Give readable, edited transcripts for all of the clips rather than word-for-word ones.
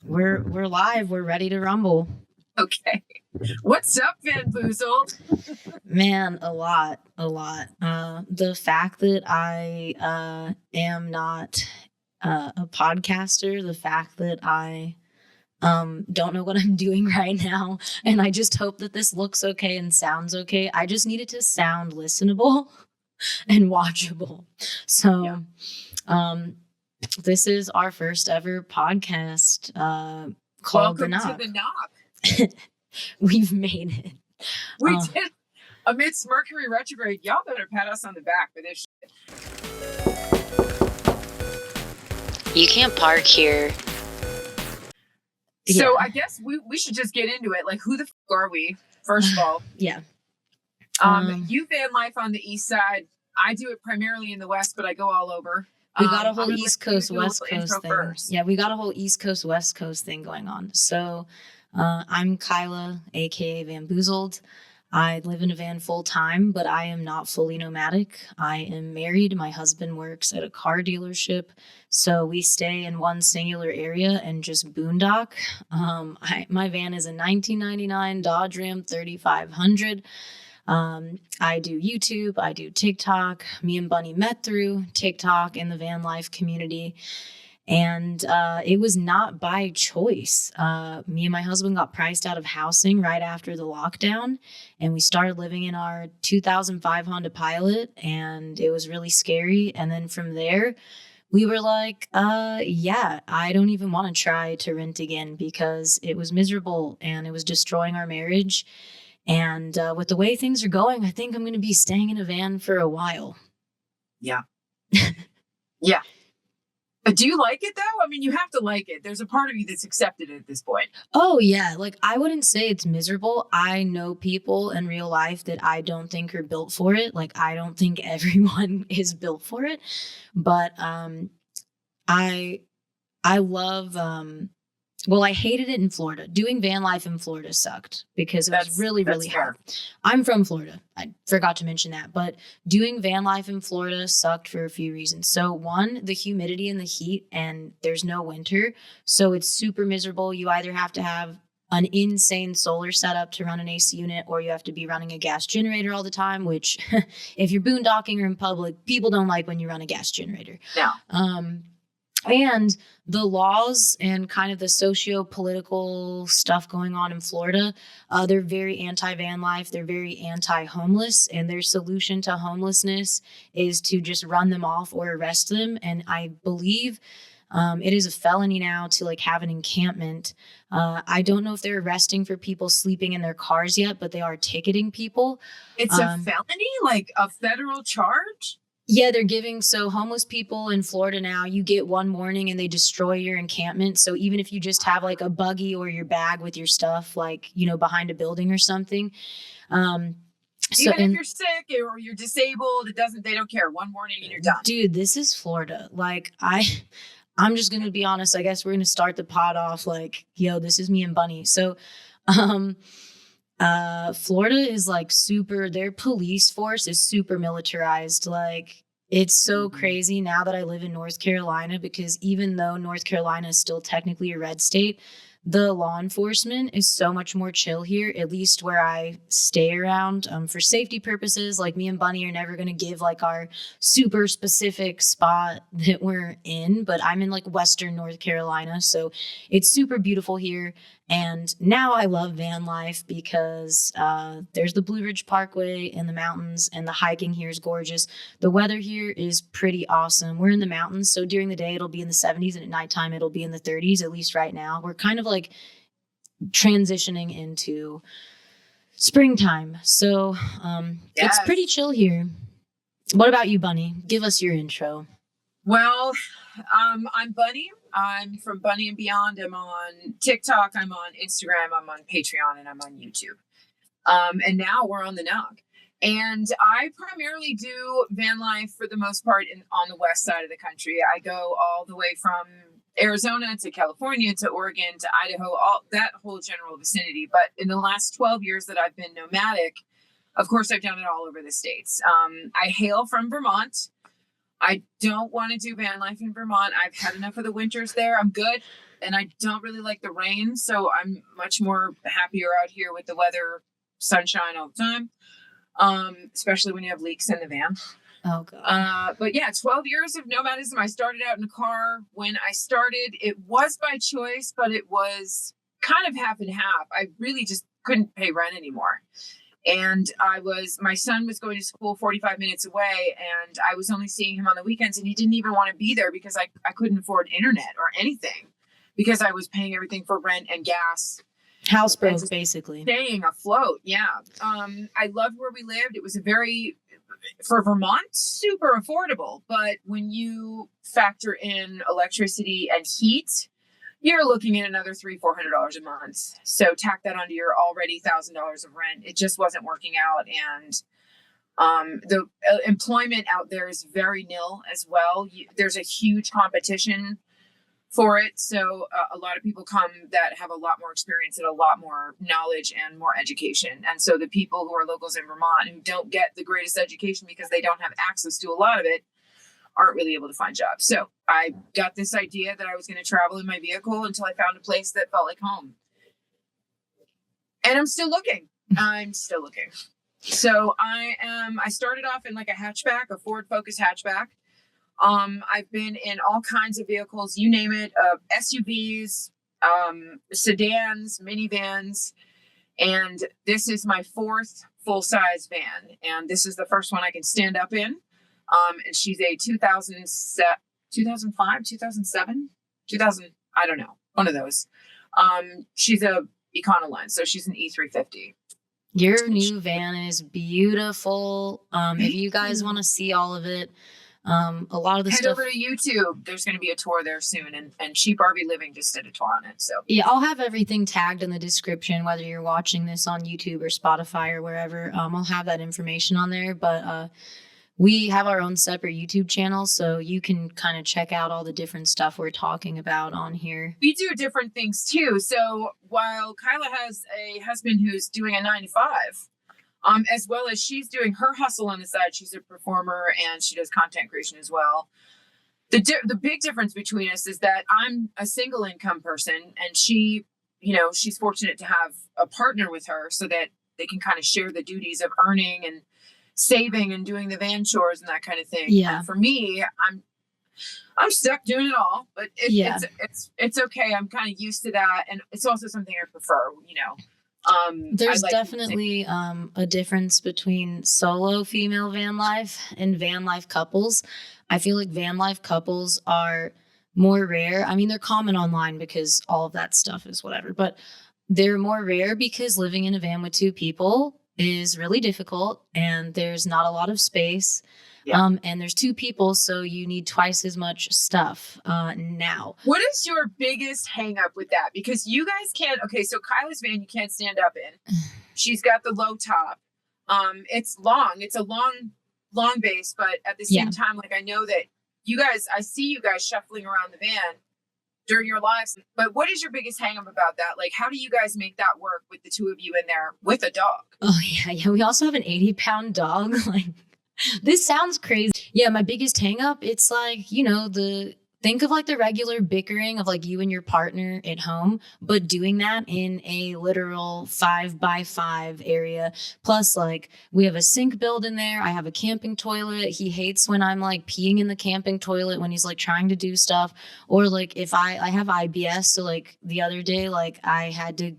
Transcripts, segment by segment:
We're live. We're ready to rumble. Okay. What's up, Van Boozled? Man, a lot. The fact that I am not a podcaster, the fact that I don't know what I'm doing right now, and I just hope that this looks okay and sounds okay. I just need it to sound listenable and watchable. So, this is our first ever podcast called Welcome The Knock. to The Knock. We've made it. We did. Amidst Mercury retrograde, y'all better pat us on the back for this shit. You can't park here. So I guess we should just get into it. Like, who the f*** are we, first of all? Yeah. You van life on the east side. I do it primarily in the west, but I go all over. We got a whole East Coast, West Coast thing. First. Yeah, we got a whole East Coast, West Coast thing going on. So I'm Kyla, aka Van Boozled. I live in a van full time, but I am not fully nomadic. I am married. My husband works at a car dealership. So we stay in one singular area and just boondock. My van is a 1999 Dodge Ram 3500. I do YouTube, I do TikTok. Me and Bunny met through TikTok in the van life community. And it was not by choice. Me and my husband got priced out of housing right after the lockdown. And we started living in our 2005 Honda Pilot. And it was really scary. And then from there, we were like, I don't even want to try to rent again because it was miserable and it was destroying our marriage. And with the way things are going, I think I'm going to be staying in a van for a while. Yeah. Yeah. Do you like it, though? I mean, you have to like it. There's a part of you that's accepted it at this point. Oh, yeah. Like, I wouldn't say it's miserable. I know people in real life that I don't think are built for it. Like, I don't think everyone is built for it. But I love... I hated it in Florida. Doing van life in Florida sucked because it was really hard. I'm from Florida. I forgot to mention that. But doing van life in Florida sucked for a few reasons. So one, the humidity and the heat, and there's no winter. So it's super miserable. You either have to have an insane solar setup to run an AC unit, or you have to be running a gas generator all the time, which if you're boondocking or in public, people don't like when you run a gas generator. No. And the laws and kind of the socio-political stuff going on in Florida, they're very anti-van life. They're very anti-homeless. And their solution to homelessness is to just run them off or arrest them. And I believe it is a felony now to like have an encampment. I don't know if they're arresting for people sleeping in their cars yet, but they are ticketing people. It's a felony? Like a federal charge? Yeah, they're giving, so homeless people in Florida now, you get one morning and they destroy your encampment. So even if you just have like a buggy or your bag with your stuff, like, behind a building or something. Even if you're sick or you're disabled, they don't care. One morning and you're done. Dude, this is Florida. Like I'm just going to be honest. I guess we're going to start the pod off like, yo, this is me and Bunny. So, Florida is like their police force is super militarized. Like it's so crazy now that I live in North Carolina, because even though North Carolina is still technically a red state, the law enforcement is so much more chill here, at least where I stay around. For safety purposes, like me and Bunny are never going to give like our super specific spot that we're in, but I'm in like Western North Carolina. So it's super beautiful here. And now I love van life because there's the Blue Ridge Parkway in the mountains, and the hiking here is gorgeous. The weather here is pretty awesome. We're in the mountains, so during the day it'll be in the 70s, and at nighttime it'll be in the 30s, at least right now. We're kind of like transitioning into springtime. So It's pretty chill here. What about you, Bunny? Give us your intro. Well, I'm Bunny. I'm from Bunny and Beyond. I'm on TikTok. I'm on Instagram. I'm on Patreon, and I'm on YouTube. And now we're on The Knock. And I primarily do van life for the most part on the west side of the country. I go all the way from Arizona to California to Oregon to Idaho, all that whole general vicinity. But in the last 12 years that I've been nomadic, of course, I've done it all over the states. I hail from Vermont. I don't want to do van life in Vermont. I've had enough of the winters there. I'm good. and I don't really like the rain, so I'm much more happier out here with the weather, sunshine all the time. Especially when you have leaks in the van. Oh god. But yeah, 12 years of nomadism. I started out in a car. When I started, it was by choice, but it was kind of half and half. I really just couldn't pay rent anymore. And my son was going to school 45 minutes away, and I was only seeing him on the weekends, and he didn't even want to be there because I couldn't afford internet or anything because I was paying everything for rent and gas. House broke, basically. Staying afloat, yeah. I loved where we lived. It was for Vermont, super affordable. But when you factor in electricity and heat, you're looking at another $300-400 a month. So tack that onto your already $1,000 of rent. It just wasn't working out, and the employment out there is very nil as well. There's a huge competition for it. So a lot of people come that have a lot more experience and a lot more knowledge and more education. And so the people who are locals in Vermont who don't get the greatest education because they don't have access to a lot of it aren't really able to find jobs. So I got this idea that I was going to travel in my vehicle until I found a place that felt like home. And I'm still looking. So I started off in like a hatchback, a Ford Focus hatchback. I've been in all kinds of vehicles, you name it, SUVs, sedans, minivans, and this is my 4th full-size van, and this is the first one I can stand up in. And she's a 2005, 2007, 2000, I don't know, one of those. She's a Econoline, so she's an E350. Your new van is beautiful. If you guys want to see all of it, a lot of the Head stuff. over to YouTube. There's going to be a tour there soon, and Cheap RV Living just did a tour on it. So yeah, I'll have everything tagged in the description, whether you're watching this on YouTube or Spotify or wherever. I'll have that information on there. But we have our own separate YouTube channel, so you can kind of check out all the different stuff we're talking about on here. We do different things too. So while Kyla has a husband who's doing a 9-to-5, as well as she's doing her hustle on the side. She's a performer and she does content creation as well. The big difference between us is that I'm a single income person, and she, she's fortunate to have a partner with her so that they can kind of share the duties of earning and saving and doing the van chores and that kind of thing. Yeah. And for me, I'm stuck doing it all, but it's okay. I'm kind of used to that, and it's also something I prefer. There's definitely a difference between solo female van life and van life couples. I feel like van life couples are more rare. I mean, they're common online because all of that stuff is whatever, but they're more rare because living in a van with 2 people is really difficult, and there's not a lot of space. Yeah. And there's 2 people, so you need twice as much stuff now. What is your biggest hang up with that? Because you guys can't, okay, so Kyla's van you can't stand up in. She's got the low top. It's long. It's a long base, but at the same time, like I know that I see you guys shuffling around the van during your lives. But what is your biggest hang up about that? Like, how do you guys make that work with the 2 of you in there with a dog? Oh, yeah. We also have an 80-pound dog. Like, this sounds crazy. Yeah, my biggest hang up, it's like, think of like the regular bickering of like you and your partner at home, but doing that in a literal 5x5 area. Plus, like, we have a sink built in there. I have a camping toilet. He hates when I'm like peeing in the camping toilet when he's like trying to do stuff. Or like if I have IBS. So like the other day, like I had to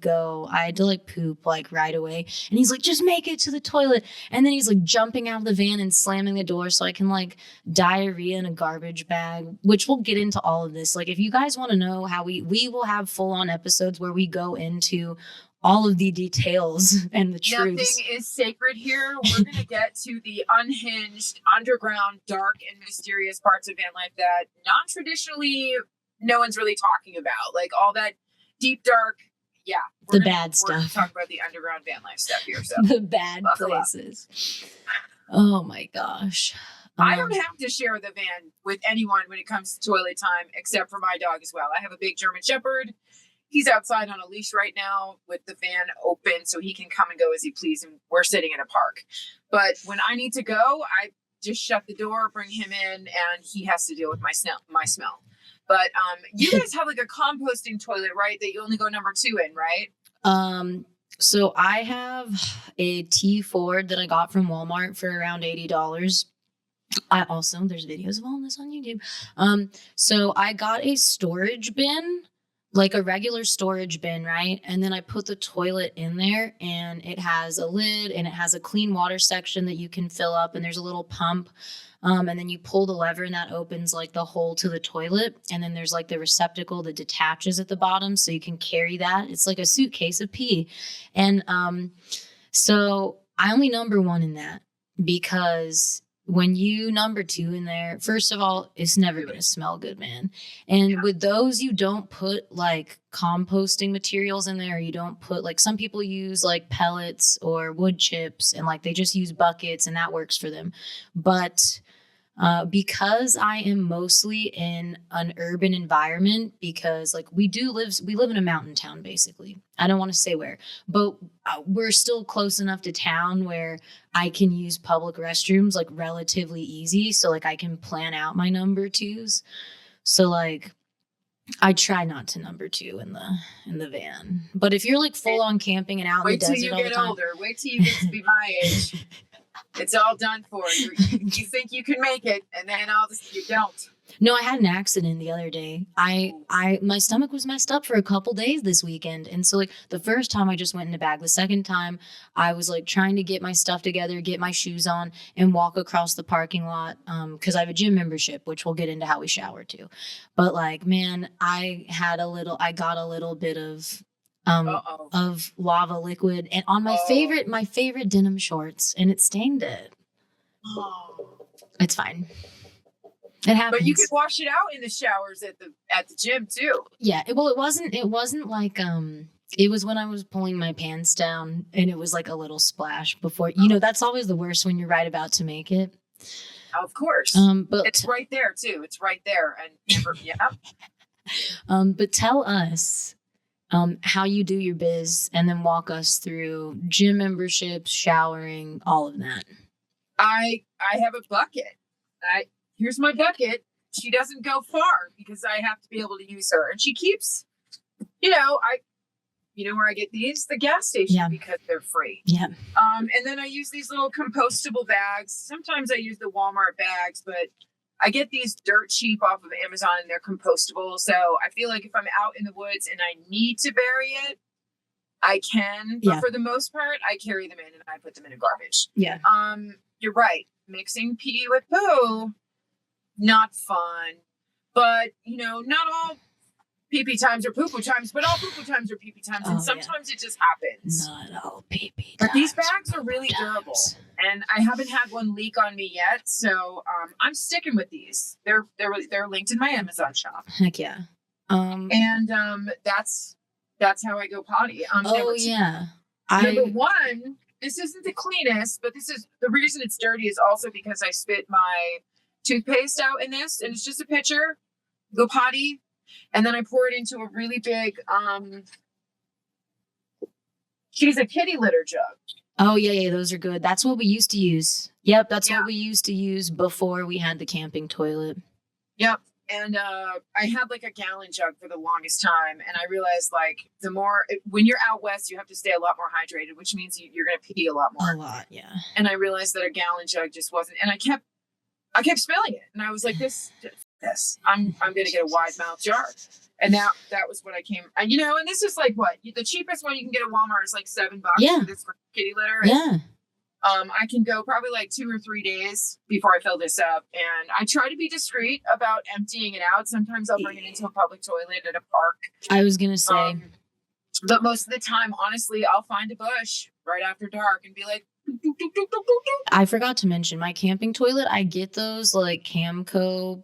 like poop like right away. And he's like, just make it to the toilet. And then he's like jumping out of the van and slamming the door so I can like diarrhea in a garbage bag, which we'll get into all of this. Like, if you guys want to know how we will have full-on episodes where we go into all of the details and the truths. Nothing is sacred here. We're going to get to the unhinged, underground, dark, and mysterious parts of van life that non-traditionally no one's really talking about. Like all that deep, dark, bad stuff. We're going to talk about the underground van life stuff here. So the bad places. Oh my gosh. I don't have to share the van with anyone when it comes to toilet time, except for my dog as well. I have a big German Shepherd. He's outside on a leash right now with the van open so he can come and go as he pleases, and we're sitting in a park. But when I need to go, I just shut the door, bring him in, and he has to deal with my smell. But you guys have like a composting toilet, right? That you only go number 2 in, right? So I have a T4 that I got from Walmart for around $80. There's videos of all this on YouTube. So I got a storage bin, like a regular storage bin, right? And then I put the toilet in there, and it has a lid and it has a clean water section that you can fill up, and there's a little pump. And then you pull the lever and that opens like the hole to the toilet. And then there's like the receptacle that detaches at the bottom so you can carry that. It's like a suitcase of pee. And so I only number 1 in that because when you number 2 in there, first of all, it's never going to smell good, man. And with those, you don't put like composting materials in there. You don't put like, some people use like pellets or wood chips, and like they just use buckets and that works for them. But because I am mostly in an urban environment, because like we live in a mountain town, basically. I don't want to say where, but we're still close enough to town where I can use public restrooms like relatively easy. So like I can plan out my number 2s. So like I try not to number 2 in the van. But if you're like full on camping and out in the desert all the time. Wait till you get older. Wait till you get to be my age. It's all done for you. You think you can make it, and then you don't. No, I had an accident the other day. My stomach was messed up for a couple days this weekend. And so like the first time I just went in a bag. The second time I was like trying to get my stuff together, get my shoes on, and walk across the parking lot. Cause I have a gym membership, which we'll get into how we shower too. But like, man, I got a little bit of lava liquid and on my favorite denim shorts, and it stained it. It's fine. It happens. But you could wash it out in the showers at the gym too. Yeah. It wasn't like, it was when I was pulling my pants down, and it was like a little splash before, that's always the worst when you're right about to make it. Of course. But it's right there too. It's right there. And yeah. But tell us, how you do your biz, and then walk us through gym memberships, showering, all of that. I have a bucket. Here's my bucket. She doesn't go far because I have to be able to use her. And she keeps, you know where I get these? The gas station, because they're free. Yeah. And then I use these little compostable bags. Sometimes I use the Walmart bags, but I get these dirt cheap off of Amazon, and they're compostable. So I feel like if I'm out in the woods and I need to bury it, I can. But for the most part, I carry them in and I put them in a garbage. Yeah. You're right. Mixing pee with poo, not fun. But, not all pee-pee times are poo-poo times, but all poo-poo times are pee-pee times. And sometimes it just happens. Not all pee-pee times. But these bags are really durable. And I haven't had one leak on me yet. So I'm sticking with these. They're linked in my Amazon shop. Heck yeah. And that's how I go potty. Number 1, this isn't the cleanest, but this is the reason it's dirty is also because I spit my toothpaste out in this, and it's just a pitcher. Go potty, and then I pour it into a really big she's a kitty litter jug. Oh yeah, those are good. That's what we used to use. Yep, that's what we used to use before we had the camping toilet. Yep. And I had like a gallon jug for the longest time. And I realized like when you're out west, you have to stay a lot more hydrated, which means you're going to pee a lot more. A lot, yeah. And I realized that a gallon jug just wasn't. And I kept spilling it. And I was like, this, I'm going to get a wide mouth jar. And that was what I came. And, and this is like what? The cheapest one you can get at Walmart is like $7 for this kitty litter. Yeah. I can go probably like 2 or 3 days before I fill this up. And I try to be discreet about emptying it out. Sometimes I'll bring it into a public toilet at a park. I was going to say. But most of the time, honestly, I'll find a bush right after dark and be like, doop, doop, doop, doop, doop, doop. I forgot to mention my camping toilet. I get those like Camco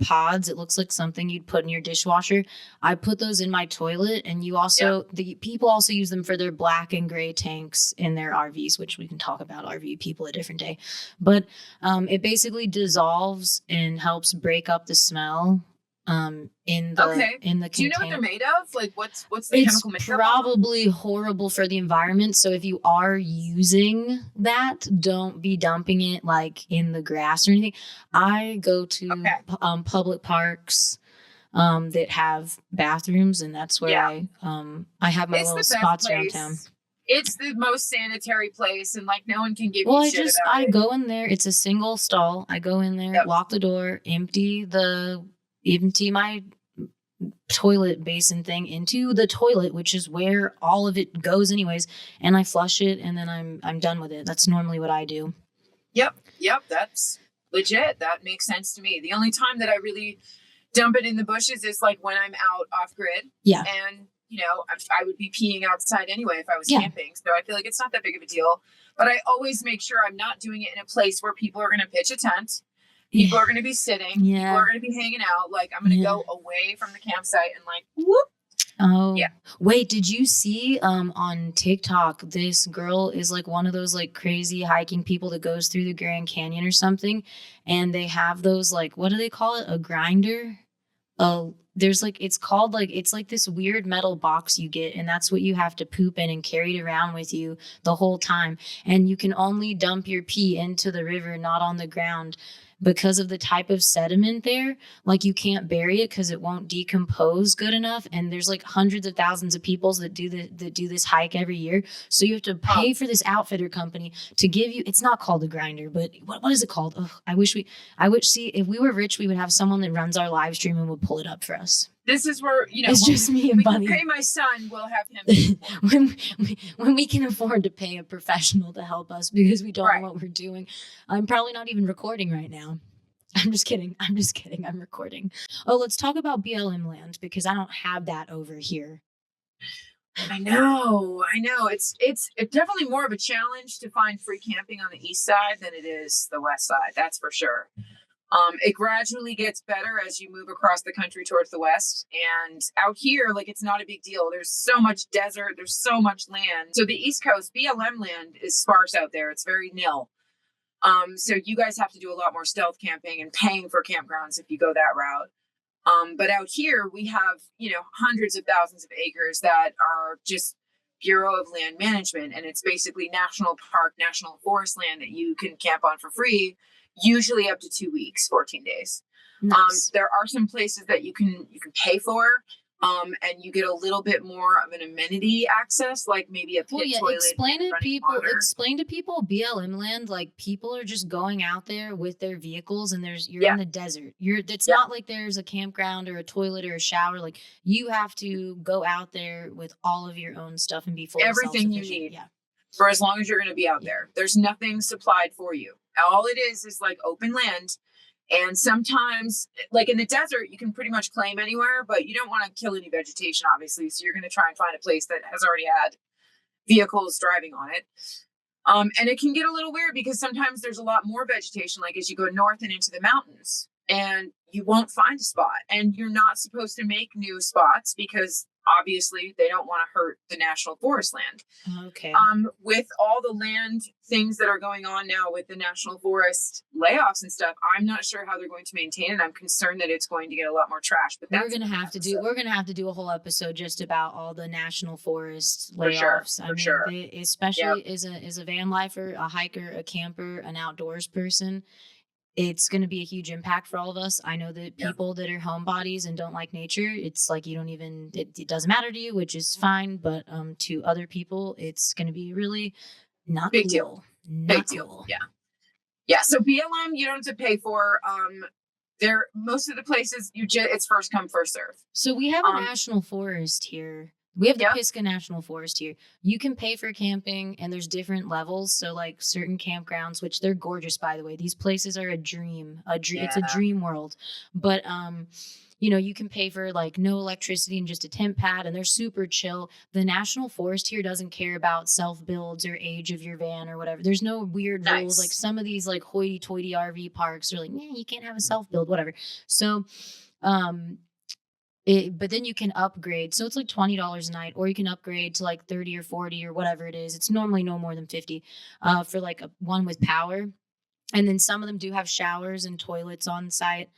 pods. It looks like something you'd put in your dishwasher. I put those in my toilet, and the people also use them for their black and gray tanks in their RVs, which we can talk about RV people a different day. But it basically dissolves and helps break up the smell in the container. Do you know what they're made of? Like what's the chemical makeup? It's probably horrible for the environment. So if you are using that, don't be dumping it like in the grass or anything. I go to public parks that have bathrooms, and that's where Yeah. I have my It's little the best spots around town. place. It's the most sanitary place, and like no one can give Well, you shit about I it. go in there. It's a single stall. I go in there, Yep. lock the door, empty my toilet basin thing into the toilet, which is where all of it goes anyways, and I flush it, and then I'm done with it. That's normally what I do. Yep. Yep. That's legit. That makes sense to me. The only time that I really dump it in the bushes is like when I'm out off grid. Yeah. And, you know, I would be peeing outside anyway if I was Yeah. camping. So I feel like it's not that big of a deal. But I always make sure I'm not doing it in a place where people are going to pitch a tent. People are going to be sitting. Yeah. People are going to be hanging out. Like, I'm going to go away from the campsite and like, whoop. Oh, yeah. Wait, did you see on TikTok, this girl is like one of those like crazy hiking people that goes through the Grand Canyon or something, and they have those like, what do they call it? A grinder? There's like, it's called like, it's like this weird metal box you get, and that's what you have to poop in and carry it around with you the whole time. And you can only dump your pee into the river, not on the ground, because of the type of sediment there. Like you can't bury it because it won't decompose good enough. And there's like hundreds of thousands of people that do this hike every year. So you have to pay for this outfitter company to give you, it's not called a grinder, but what is it called? Ugh, I wish see, if we were rich, we would have someone that runs our live stream and would pull it up for us. This is where, you know, it's just me and Bunny. Pay my son, we'll have him. when we can afford to pay a professional to help us because we don't know what we're doing. I'm probably not even recording right now. I'm just kidding. I'm recording. Oh, let's talk about BLM land because I don't have that over here. I know. It's definitely more of a challenge to find free camping on the east side than it is the west side. That's for sure. It gradually gets better as you move across the country towards the west. And out here, like, it's not a big deal. There's so much desert. There's so much land. So the East Coast BLM land is sparse out there. It's very nil. So you guys have to do a lot more stealth camping and paying for campgrounds if you go that route. But out here, we have, you know, hundreds of thousands of acres that are just Bureau of Land Management. And it's basically national park, national forest land that you can camp on for free, usually up to 2 weeks, 14 days. Nice. There are some places that you can pay for, and you get a little bit more of an amenity access, like maybe a pit toilet. Explain to people BLM land, like people are just going out there with their vehicles and you're in the desert. It's not like there's a campground or a toilet or a shower. Like you have to go out there with all of your own stuff and be fully everything you need for as long as you're going to be out there. There's nothing supplied for you. All it is like open land. And sometimes, like in the desert, you can pretty much claim anywhere, but you don't want to kill any vegetation, obviously. So you're going to try and find a place that has already had vehicles driving on it. And it can get a little weird because sometimes there's a lot more vegetation, like as you go north and into the mountains, and you won't find a spot. And you're not supposed to make new spots because obviously they don't want to hurt the national forest land. Okay. With all the land things that are going on now with the national forest layoffs and stuff, I'm not sure how they're going to maintain it. I'm concerned that it's going to get a lot more trash. But we're gonna have to do a whole episode just about all the national forest layoffs. For sure. Especially as a van lifer, a hiker, a camper, an outdoors person. It's going to be a huge impact for all of us. I know that people that are homebodies and don't like nature, it's like it doesn't matter to you, which is fine. But to other people, it's going to be really not big cool. Deal. Big deal. Yeah. Yeah. So BLM, you don't have to pay for. Most of the places it's first come, first serve. So we have a national forest here. We have the Pisgah National Forest here. You can pay for camping, and there's different levels. So, like certain campgrounds, which they're gorgeous, by the way. These places are a dream. It's a dream world. But you can pay for like no electricity and just a tent pad, and they're super chill. The National Forest here doesn't care about self-builds or age of your van or whatever. There's no weird rules. Like some of these like hoity-toity RV parks are like, you can't have a self-build, whatever. So, but then you can upgrade. So it's like $20 a night, or you can upgrade to like 30 or 40 or whatever it is. It's normally no more than 50 for like one with power. And then some of them do have showers and toilets on site.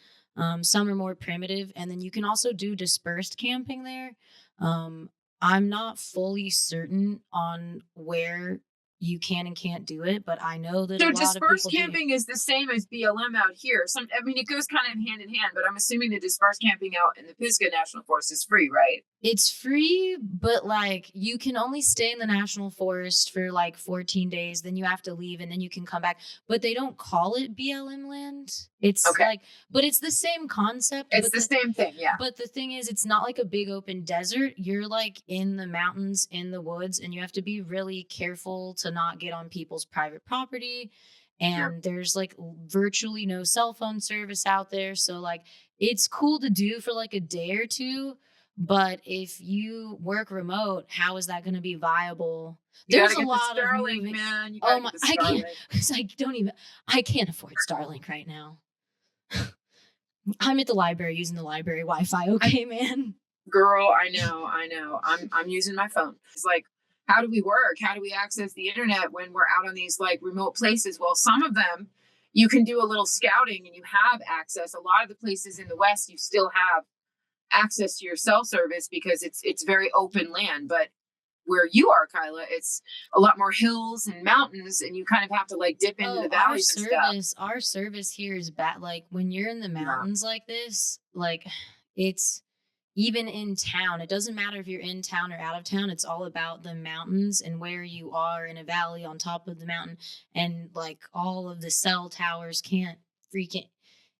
Some are more primitive. And then you can also do dispersed camping there. I'm not fully certain on where you can and can't do it, but I know that a So lot of dispersed people do. camping is the same as BLM out here. I mean, it goes kind of hand in hand, but I'm assuming the dispersed camping out in the Pisgah National Forest is free, right? It's free, but like you can only stay in the national forest for like 14 days, then you have to leave and then you can come back. But they don't call it BLM land. It's Okay. like, but it's the same concept. It's but the same thing, yeah. But the thing is, it's not like a big open desert. You're like in the mountains, in the woods, and you have to be really careful to not get on people's private property. Yeah. And there's like virtually no cell phone service out there. So, like, it's cool to do for like a day or two. But if you work remote, how is that going to be viable? You There's gotta a get the lot of Starlink, moving. man. You Oh gotta my, get the I can't. Starlink. Cause I can't afford Starlink right now. I'm at the library using the library Wi-Fi. Okay, man. Girl, I know. I'm using my phone. It's like, how do we work? How do we access the internet when we're out on these like remote places? Well, some of them you can do a little scouting and you have access. A lot of the places in the West you still have access to your cell service because it's very open land. But where you are, Kyla, it's a lot more hills and mountains, and you kind of have to like dip into the valleys and stuff. Our service here is bad. Like when you're in the Yeah. mountains like this, like it's even in town. It doesn't matter if you're in town or out of town. It's all about the mountains and where you are in a valley on top of the mountain. And like all of the cell towers can't freaking.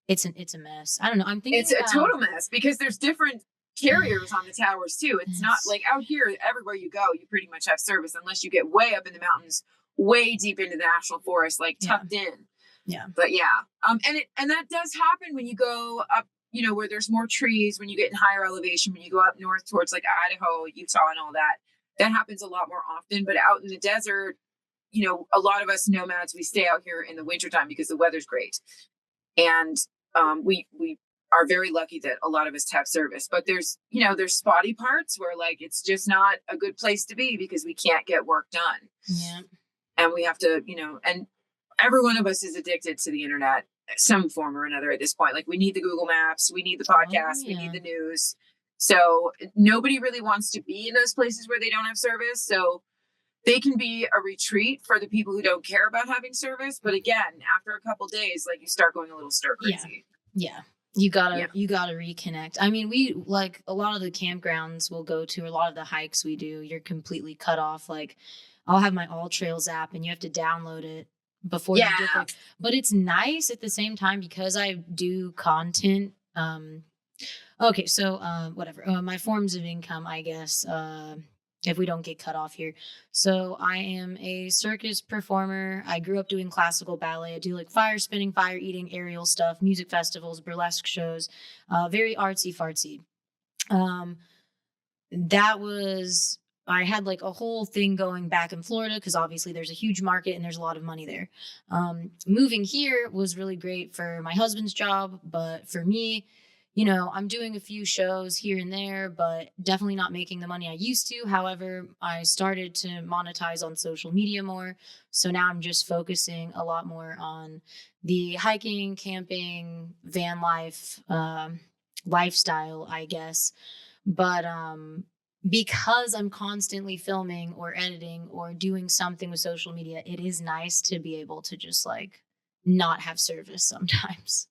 It's a mess. I don't know. I'm thinking It's a about total mess because there's different carriers on the towers too. It's not like out here, everywhere you go, you pretty much have service unless you get way up in the mountains, way deep into the national forest, like tucked in. Yeah. But yeah. And that does happen when you go up, you know, where there's more trees, when you get in higher elevation, when you go up north towards like Idaho, Utah, and all that. That happens a lot more often. But out in the desert, you know, a lot of us nomads, we stay out here in the wintertime because the weather's great. And we are very lucky that a lot of us have service, but there's spotty parts where like it's just not a good place to be because we can't get work done. Yeah. And we have to, and every one of us is addicted to the internet, some form or another at this point. Like we need the Google Maps, we need the podcast, we need the news. So nobody really wants to be in those places where they don't have service. So they can be a retreat for the people who don't care about having service. But again, after a couple days, like you start going a little stir crazy. Yeah. You gotta reconnect. I mean, we like a lot of the campgrounds we'll go to, a lot of the hikes we do, you're completely cut off. Like I'll have my All Trails app and you have to download it before you get there. But it's nice at the same time because I do content. Okay, so whatever. My forms of income, I guess. If we don't get cut off here. So I am a circus performer. I grew up doing classical ballet. I do like fire spinning, fire eating, aerial stuff, music festivals, burlesque shows, very artsy fartsy. I had like a whole thing going back in Florida because obviously there's a huge market and there's a lot of money there. Moving here was really great for my husband's job, but for me, I'm doing a few shows here and there, but definitely not making the money I used to. However, I started to monetize on social media more. So now I'm just focusing a lot more on the hiking, camping, van life, lifestyle, I guess. But because I'm constantly filming or editing or doing something with social media, it is nice to be able to just like not have service sometimes.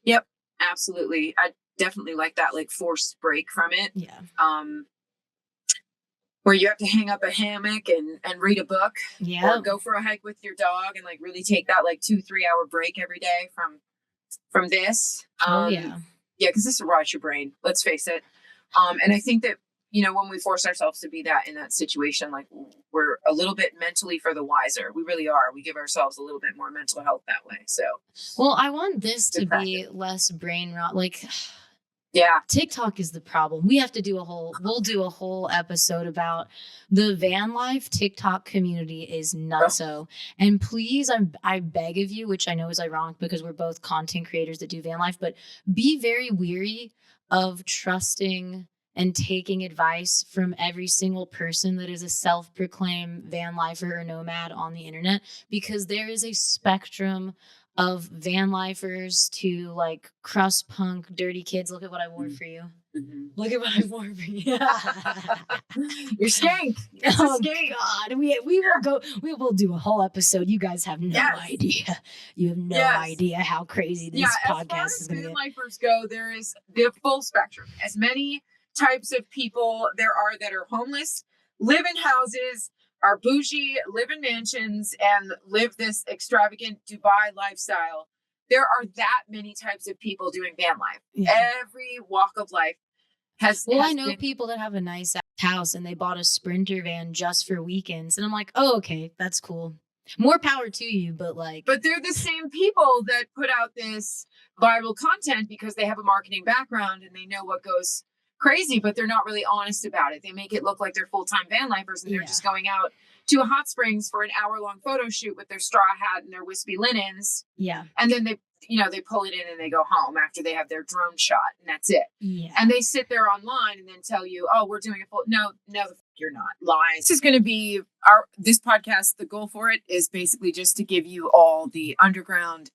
Yep. Absolutely. I definitely like that, like forced break from it. Yeah. Where you have to hang up a hammock and read a book. Yeah. Or go for a hike with your dog and like really take that like 2-3 hour break every day from this. Yeah, because this will rot your brain. Let's face it. And I think that, when we force ourselves to be in that situation, like we're a little bit mentally for the wiser. We really are. We give ourselves a little bit more mental health that way. So, well, I want this to be less brain rot. Like, yeah, TikTok is the problem. We'll do a whole episode about the van life TikTok community is nutso. And please, I beg of you, which I know is ironic because we're both content creators that do van life, but be very weary of trusting and taking advice from every single person that is a self-proclaimed van lifer or nomad on the internet, because there is a spectrum of van lifers to like crust punk, dirty kids. Look at what I wore for you. Mm-hmm. Look at what I wore for you. You're skank. Oh God, we will do a whole episode. You guys have no idea. You have no idea how crazy this podcast is going to get. As far as van lifers go, there is the full spectrum. As many types of people there are that are homeless, live in houses, are bougie, live in mansions, and live this extravagant Dubai lifestyle. There are that many types of people doing van life. Yeah. Every walk of life has. Well, I know people that have a nice house and they bought a Sprinter van just for weekends, and I'm like, oh, okay, that's cool. More power to you, but they're the same people that put out this viral content because they have a marketing background and they know what goes crazy, but they're not really honest about it. They make it look like they're full-time van lifers and they're just going out to a hot springs for an hour-long photo shoot with their straw hat and their wispy linens. Yeah. And then they pull it in and they go home after they have their drone shot, and that's it. Yeah. And they sit there online and then tell you, oh, we're doing a full. No, you're not. Lies. This is going to be this podcast. The goal for it is basically just to give you all the underground,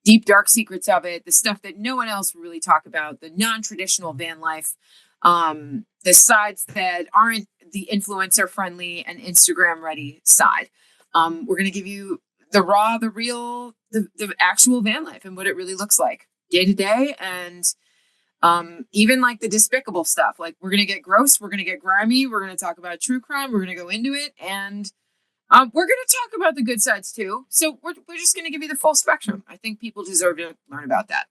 deep, dark secrets of it, the stuff that no one else will really talk about, the non-traditional van life, the sides that aren't the influencer friendly and Instagram ready side. We're going to give you the raw, the real, the actual van life and what it really looks like day to day. And even like the despicable stuff. Like, we're going to get gross, we're going to get grimy, we're going to talk about true crime, we're going to go into it, and we're going to talk about the good sides too. So we're just going to give you the full spectrum. I think people deserve to learn about that.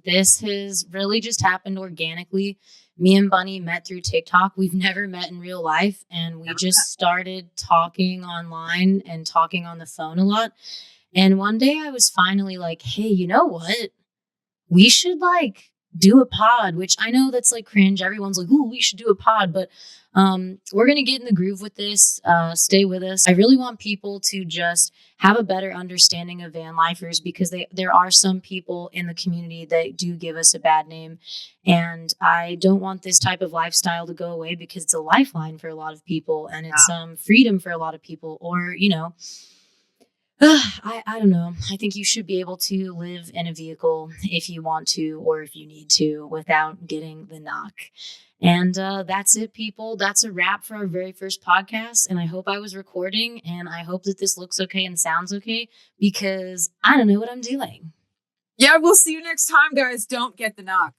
This has really just happened organically. Me and Bunny met through TikTok. We've never met in real life, and we just started talking online and talking on the phone a lot. And one day I was finally like, hey, you know what? We should do a pod, which I know that's cringe. Everyone's like, ooh, we should do a pod, but we're going to get in the groove with this. Stay with us. I really want people to just have a better understanding of van lifers, because there are some people in the community that do give us a bad name. And I don't want this type of lifestyle to go away, because it's a lifeline for a lot of people, and it's freedom for a lot of people. Or, I don't know. I think you should be able to live in a vehicle if you want to, or if you need to, without getting the knock. And that's it, people. That's a wrap for our very first podcast. And I hope I was recording, and I hope that this looks okay and sounds okay, because I don't know what I'm doing. Yeah, we'll see you next time, guys. Don't get the knock.